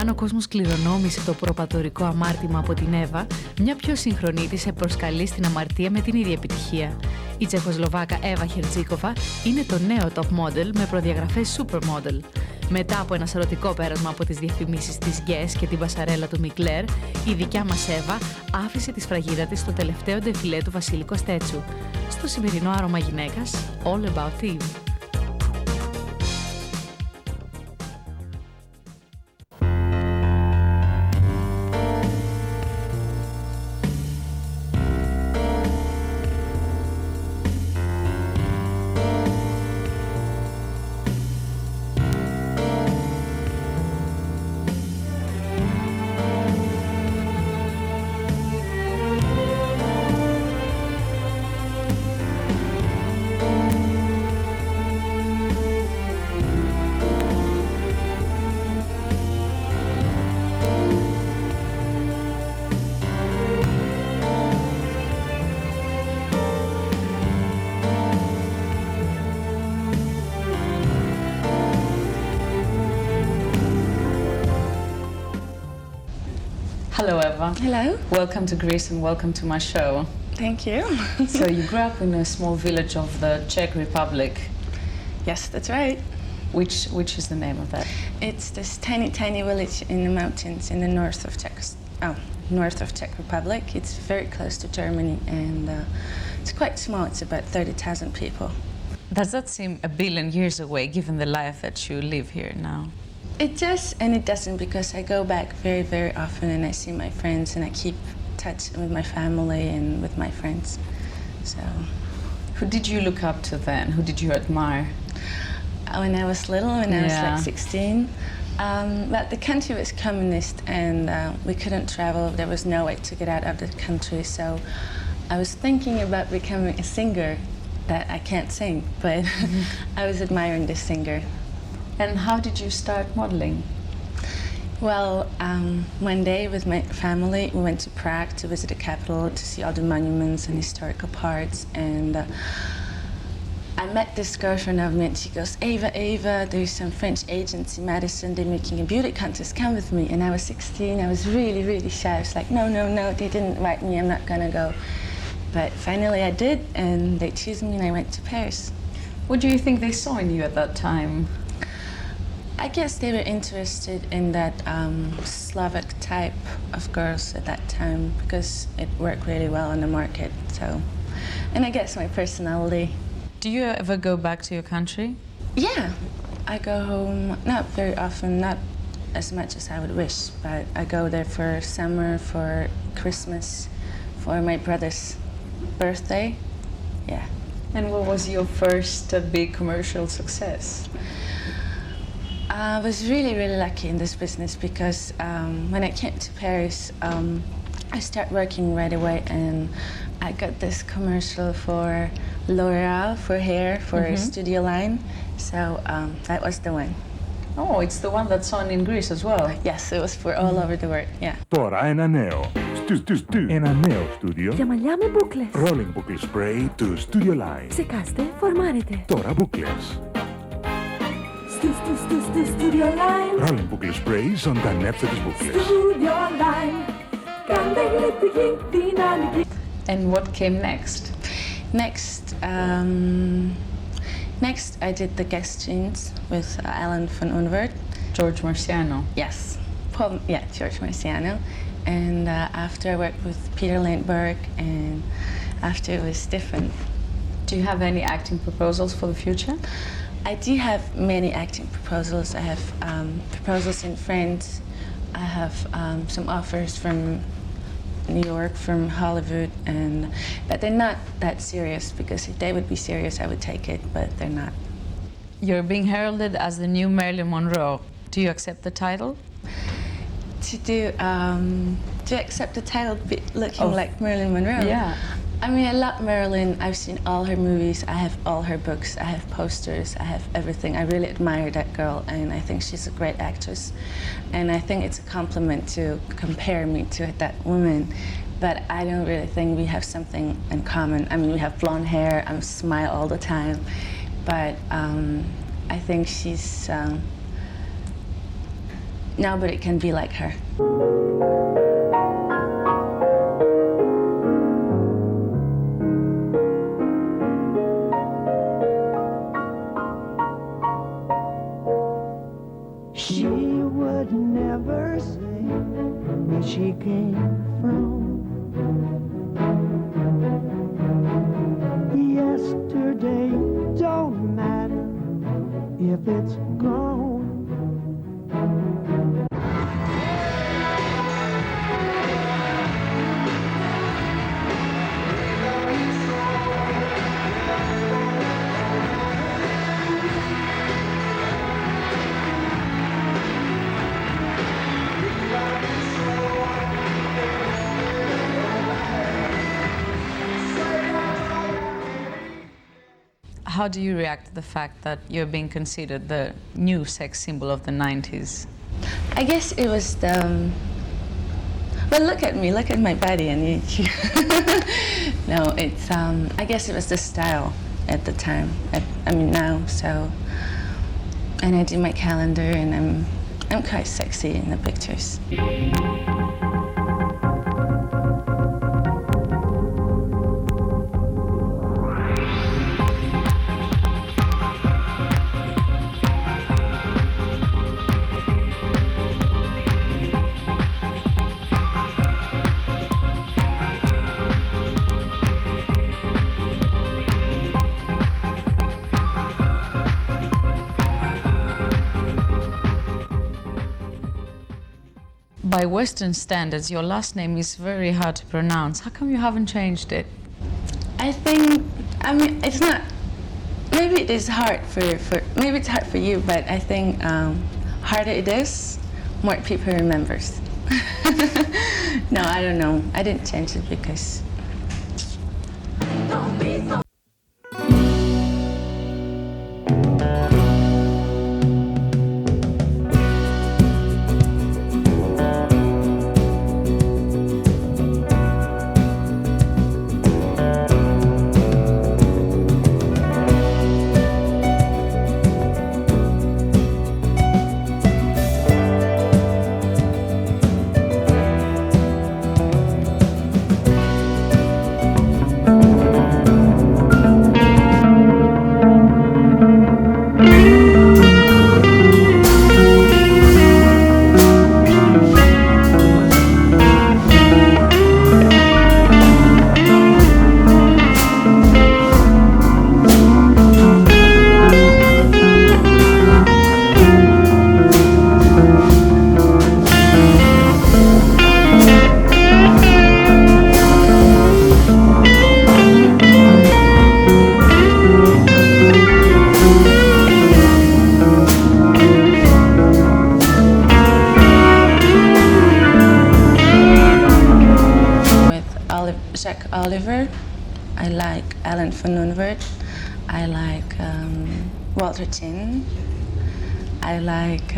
Αν ο κόσμος κληρονόμησε το προπατορικό αμάρτημα από την Εύα, μια πιο σύγχρονη της προσκαλεί στην αμαρτία με την ίδια επιτυχία. Η Τσεχοσλοβάκα Eva Herzigova είναι το νέο top model με προδιαγραφές Supermodel. Μετά από ένα σαρωτικό πέρασμα από τις διαφημίσεις της Guess και την πασαρέλα του Μικλέρ, η δικιά μας Εύα άφησε τη σφραγίδα της στο τελευταίο ντεφιλέ του Βασίλη Κοστέτσου. Στο σημερινό άρωμα γυναίκας, All About Eve. Hello, Eva. Hello. Welcome to Greece and welcome to my show. Thank you. So you grew up in a small village of the Czech Republic. Yes, that's right. Which is the name of that? It's this tiny village in the mountains in the north of Czech Republic. It's very close to Germany, and it's quite small. It's about 30,000 people. Does that seem a billion years away, given the life that you live here now? It does and it doesn't, because I go back very often and I see my friends and I keep touch with my family and with my friends. So, who did you look up to then? Who did you admire? When I was little, when I was like 16, but the country was communist and we couldn't travel. There was no way to get out of the country, so I was thinking about becoming a singer. That I can't sing, but I was admiring this singer. And how did you start modeling? Well, one day with my family, we went to Prague to visit the capital, to see all the monuments and historical parts. And I met this girlfriend of me, and she goes, Eva, there's some French agents in Madison, they're making a beauty contest, come with me. And I was 16, I was really shy. I was like, no, they didn't invite me, I'm not gonna go. But finally I did, and they chose me and I went to Paris. What do you think they saw in you at that time? I guess they were interested in that Slovak type of girls at that time, because it worked really well on the market. So, and I guess my personality. Do you ever go back to your country? Yeah, I go home not very often, not as much as I would wish, but I go there for summer, for Christmas, for my brother's birthday. Yeah. And what was your first big commercial success? I was really lucky in this business, because when I came to Paris, I started working right away, and I got this commercial for L'Oreal, for hair, for a studio line. So that was the one. Oh, it's the one that's on in Greece as well. Yes, it was for all over the world, yeah. Τώρα ένα νέο. Ένα νέο στούντιο. Για μαλλιά με μπούκλες. Rolling Buckle Spray του Studio Line. Ψεκάστε, φορμάρετε. Τώρα μπούκλες. Studio Line. Rolling Buckle Spray ζωντανέψτε τις μπούκλες. Studio Line. Κάντε γλυπτική δυναμική. And what came next? Next I did the guest jeans with Alan van Unwert. George Marciano. Yes, George Marciano. And after I worked with Peter Lindbergh, and after it was different. Do you have any acting proposals for the future? I do have many acting proposals. I have proposals in France. I have some offers from New York, from Hollywood, but they're not that serious, because if they would be serious, I would take it, but they're not. You're being heralded as the new Marilyn Monroe. Do you accept the title? To accept the title looking like Marilyn Monroe? Yeah. I mean, I love Marilyn. I've seen all her movies. I have all her books. I have posters. I have everything. I really admire that girl, and I think she's a great actress. And I think it's a compliment to compare me to that woman. But I don't really think we have something in common. I mean, we have blonde hair. I smile all the time. But I think she's nobody can be like her. She would never say where she came from. Yesterday don't matter if it's gone. How do you react to the fact that you're being considered the new sex symbol of the 90s? I guess it was the, well, look at me, look at my body, and you no, it's, I guess it was the style at the time, I mean now, so, and I do my calendar, and I'm quite sexy in the pictures. By Western standards, your last name is very hard to pronounce. How come you haven't changed it? I think, I mean, it's not, maybe it is hard maybe it's hard for you, but I think harder it is, more people remembers. No, I don't know. I didn't change it because Oliver, I like Alan van Unwert, I like Walter Chin, I like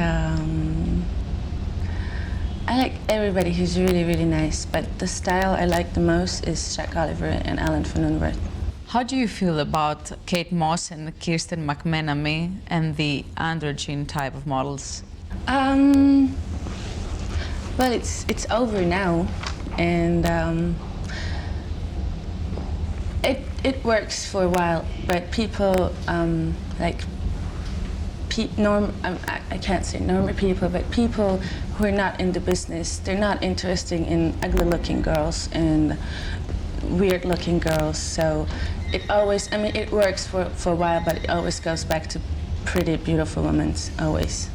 everybody who's really, really nice, but the style I like the most is Jack Oliver and Alan van Unwert. How do you feel about Kate Moss and Kirsten McMenamy and the androgyne type of models? Well, it's over now, and it works for a while, but people I can't say normal people, but people who are not in the business, they're not interested in ugly-looking girls and weird-looking girls. So it always, I mean, it works for a while, but it always goes back to pretty, beautiful women, always.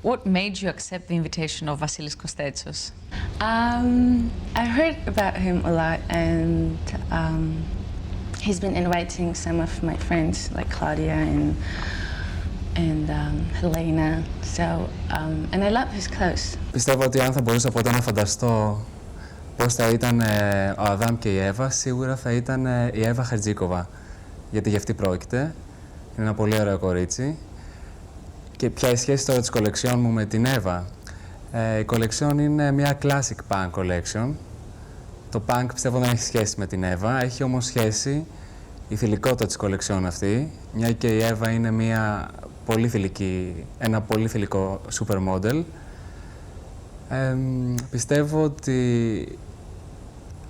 What made you accept the invitation of Vassilios Kostetsos? I heard about him a lot, and he's been inviting some of my friends like Claudia and Helena. So, and I love his clothes. Πιστεύω ότι αν θα μπορούσα ποτέ να φανταστώ πώς θα ήταν ο Αδάμ και η Εύα, σίγουρα θα ήταν η Eva Herzigova. Γιατί γι' αυτή πρόκειται. Είναι ένα πολύ ωραίο κορίτσι. Και ποια η σχέση τώρα της collection μου με την Εύα. Η collection είναι μια classic punk collection. Το punk πιστεύω δεν έχει σχέση με την Εύα, έχει όμως σχέση η θηλυκότητα της collection αυτή, μια και η Εύα είναι ένα πολύ θηλυκό supermodel. Πιστεύω ότι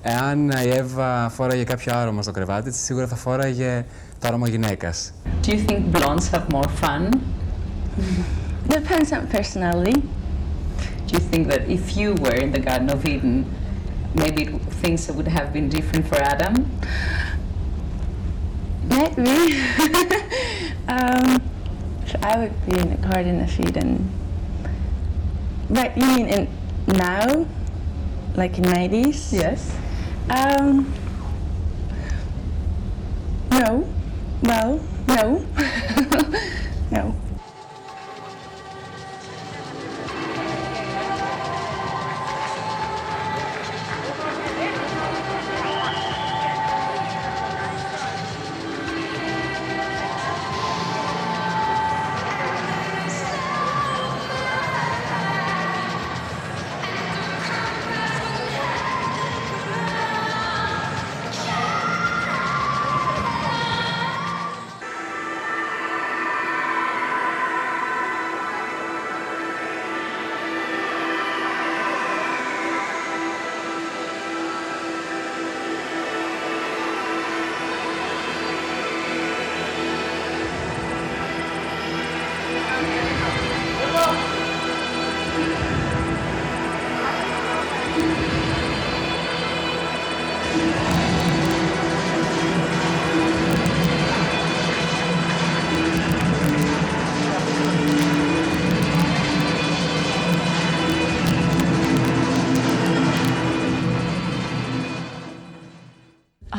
εάν η Εύα φόραγε κάποιο άρωμα στο κρεβάτι της, σίγουρα θα φόραγε το άρωμα γυναίκας. Do you think blondes have more fun? Depends on personality. Do you think that if you were in the Garden of Eden, maybe things would have been different for Adam? Maybe. So I would be in the Garden of Eden. But you mean in now? Like in 90s? Yes. No. Well, no. No.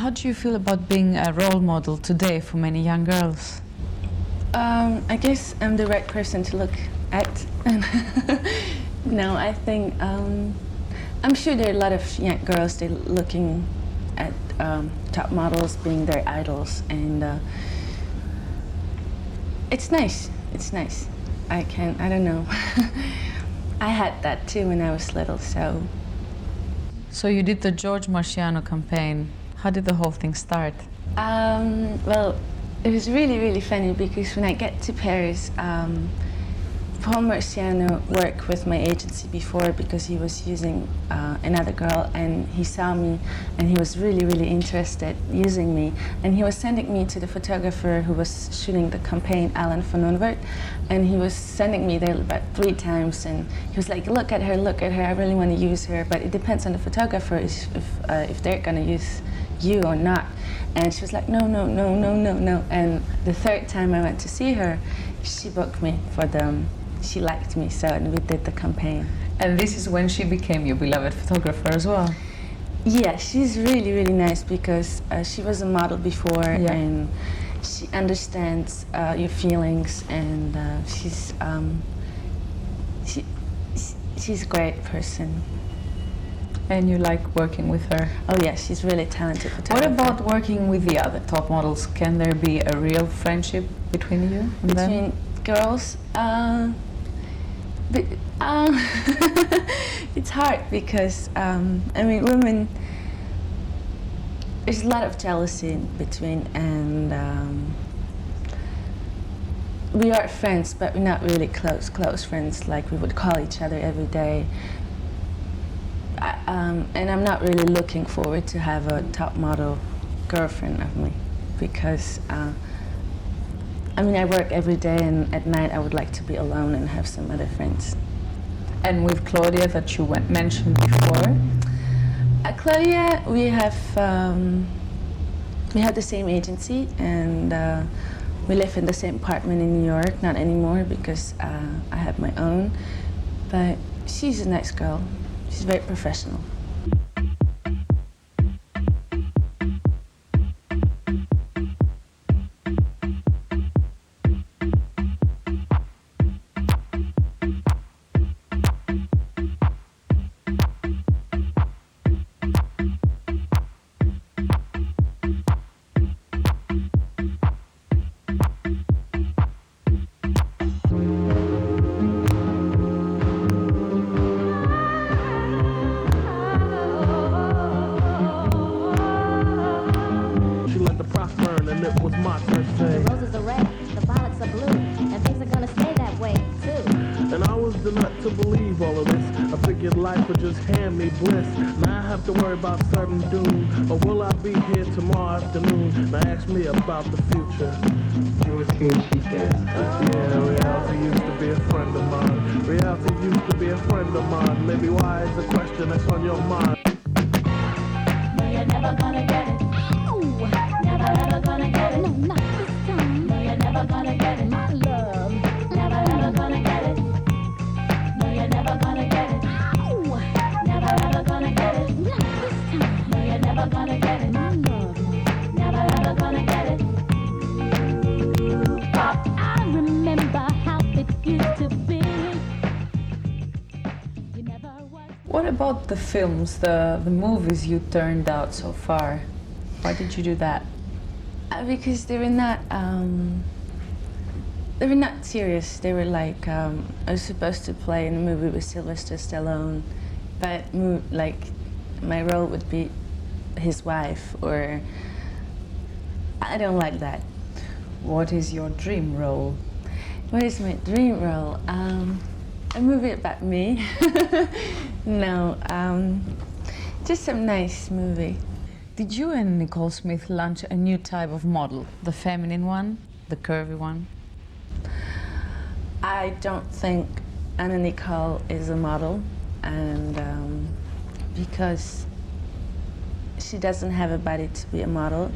How do you feel about being a role model today for many young girls? I guess I'm the right person to look at. No, I think I'm sure there are a lot of young girls they're looking at top models being their idols, and it's nice. It's nice. I don't know. I had that too when I was little, so. So you did the George Marciano campaign. How did the whole thing start? Well, it was really, really funny because when I get to Paris, Paul Marciano worked with my agency before because he was using another girl, and he saw me and he was really, really interested using me. And he was sending me to the photographer who was shooting the campaign, Alan van Onwert, and he was sending me there about 3 times, and he was like, look at her, I really want to use her, but it depends on the photographer if they're going to use you or not. And she was like, no. And the 3rd time I went to see her, she booked me for them. She liked me, so and we did the campaign. And this is when she became your beloved photographer as well? Yeah, she's really, really nice because she was a model before, and she understands your feelings, and she's a great person. And you like working with her? Oh yeah, she's really talented photographer. What about working with the other top models? Can there be a real friendship between you and between them? Girls? It's hard because, I mean, women, there's a lot of jealousy in between, and we are friends, but we're not really close friends, like we would call each other every day. And I'm not really looking forward to have a top model girlfriend of me because I mean, I work every day, and at night I would like to be alone and have some other friends. And with Claudia that you mentioned before? Claudia, we have the same agency, and We live in the same apartment in New York, not anymore because I have my own. But she's a nice girl. She's very professional. it was my turn to say. The roses are red, the violets are blue, and things are gonna stay that way, too. And I was the nut to believe all of this. I figured life would just hand me bliss. Now I have to worry about certain doom. Or will I be here tomorrow afternoon? Now ask me about the future. Yeah, reality used to be a friend of mine. Reality used to be a friend of mine. Maybe why is a question that's on your mind. No, you're never gonna get it. No, never ever gonna get it. No, not this time. No, you're never gonna get it. My love, never ever gonna get it. No, you're never gonna get it. No, never ever gonna get it. Not this time. No, you're never gonna get it. My love, never ever gonna get it. I remember how it used to be. You never was. What about the films, the movies you turned out so far? Why did you do that? Because they were not serious. They were like, I was supposed to play in a movie with Sylvester Stallone, but like my role would be his wife, or I don't like that. What is your dream role? What is my dream role? A movie about me. No, just some nice movie. Did you and Nicole Smith launch a new type of model? The feminine one? The curvy one? I don't think Anna Nicole is a model, and because she doesn't have a body to be a model,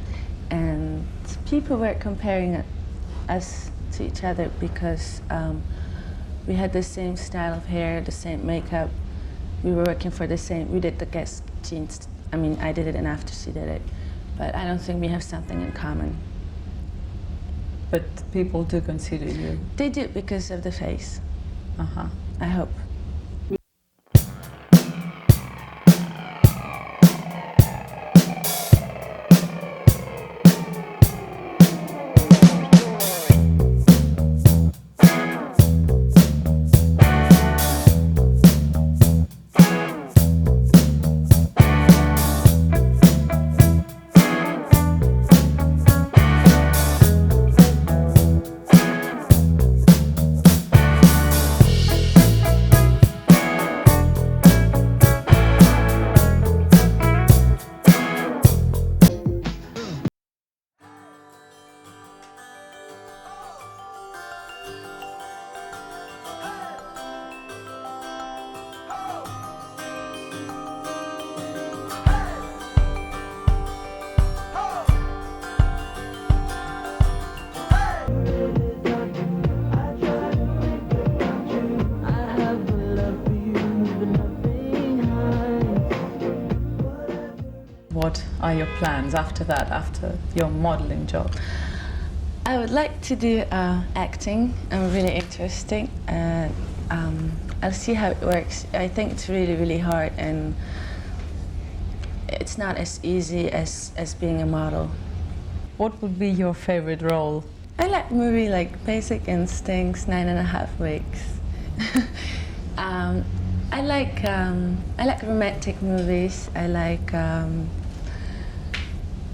and people were comparing us to each other because we had the same style of hair, the same makeup. We were working for the same, we did the Guess jeans. I mean, I did it and after she did it. But I don't think we have something in common. But people do consider you. They do because of the face. I hope. What are your plans after that, after your modeling job? I would like to do acting. I'm really interested, and I'll see how it works. I think it's really, really hard, and it's not as easy as being a model. What would be your favorite role? I like movie like Basic Instincts, 9.5 Weeks. I like romantic movies.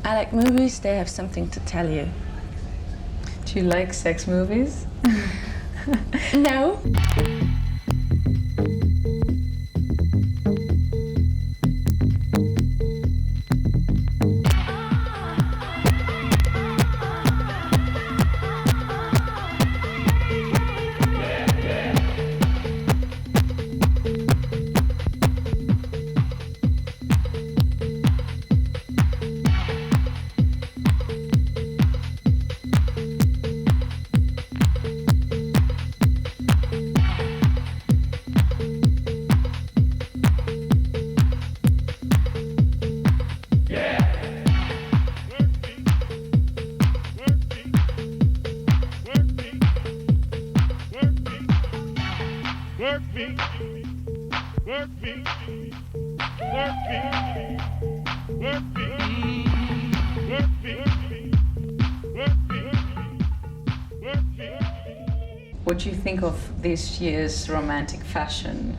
I like movies that have something to tell you. Do you like sex movies? No. work me, work me, work me, work me, work me, work me, work me. What do you think of this year's romantic fashion?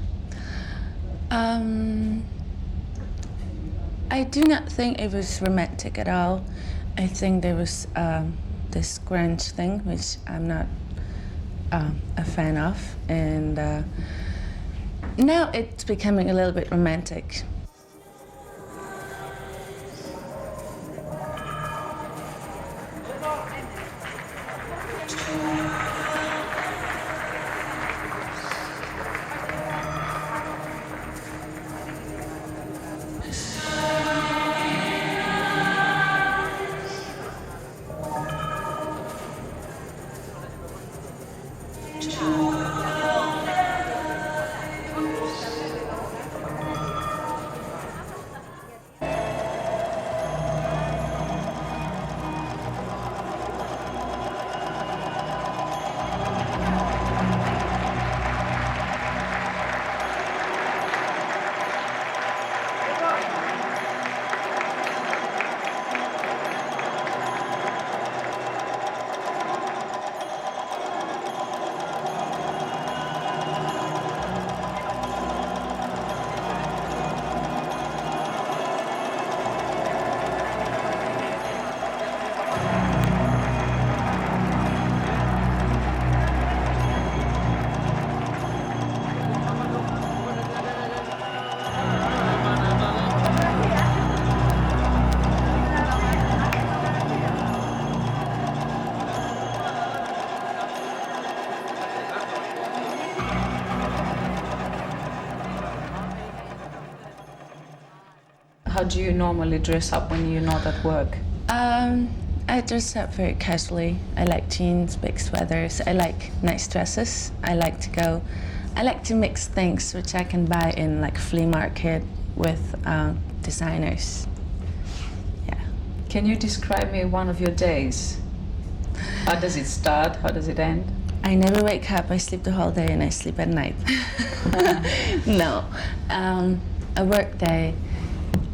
I do not think it was romantic at all. I think there was this grunge thing, which I'm not a fan of, and now it's becoming a little bit romantic. How do you normally dress up when you're not at work? I dress up very casually. I like jeans, big sweaters. I like nice dresses. I like to mix things which I can buy in like flea market with designers. Yeah. Can you describe me one of your days? How does it start? How does it end? I never wake up. I sleep the whole day and I sleep at night. No. A work day.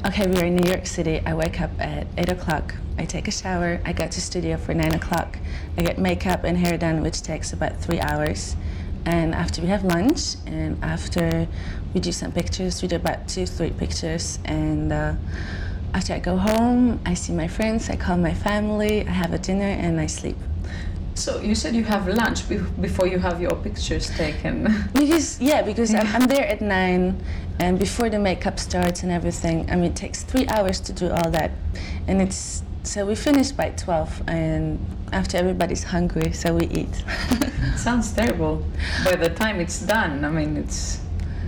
Okay, we're in New York City. I wake up at 8 o'clock. I take a shower. I go to studio for 9 o'clock. I get makeup and hair done, which takes about 3 hours. And after we have lunch, and after we do some pictures, we do about 2-3 pictures. And after I go home, I see my friends, I call my family, I have a dinner, and I sleep. So you said you have lunch before you have your pictures taken. Because I'm there at 9, and before the makeup starts and everything. I mean, it takes 3 hours to do all that, and so we finish by 12, and after everybody's hungry, so we eat. Sounds terrible. By the time it's done, I mean, it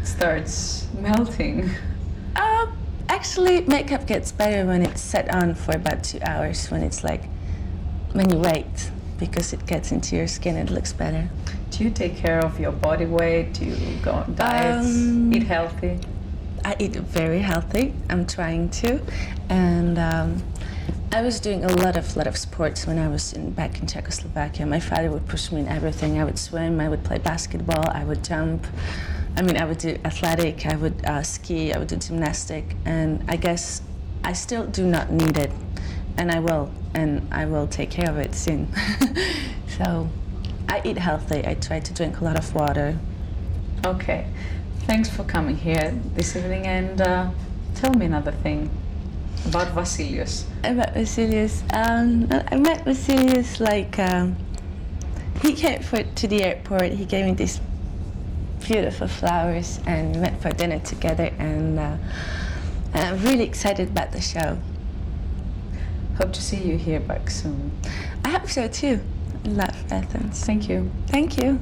starts melting. Actually, makeup gets better when it's set on for about 2 hours. When you wait. Because it gets into your skin, it looks better. Do you take care of your body weight? Do you go on diets? Eat healthy? I eat very healthy. I'm trying to, and I was doing a lot of sports when I was back in Czechoslovakia. My father would push me in everything. I would swim. I would play basketball. I would jump. I mean, I would do athletic. I would ski. I would do gymnastic. And I guess I still do not need it, and I will take care of it soon. So I eat healthy. I try to drink a lot of water. Okay. Thanks for coming here this evening, and tell me another thing about Vassilios. About Vassilios, I met Vassilios he came to the airport. He gave me these beautiful flowers, and we went for dinner together, and I'm really excited about the show. Hope to see you here back soon. I hope so too. Love Athens. Thank you. Thank you.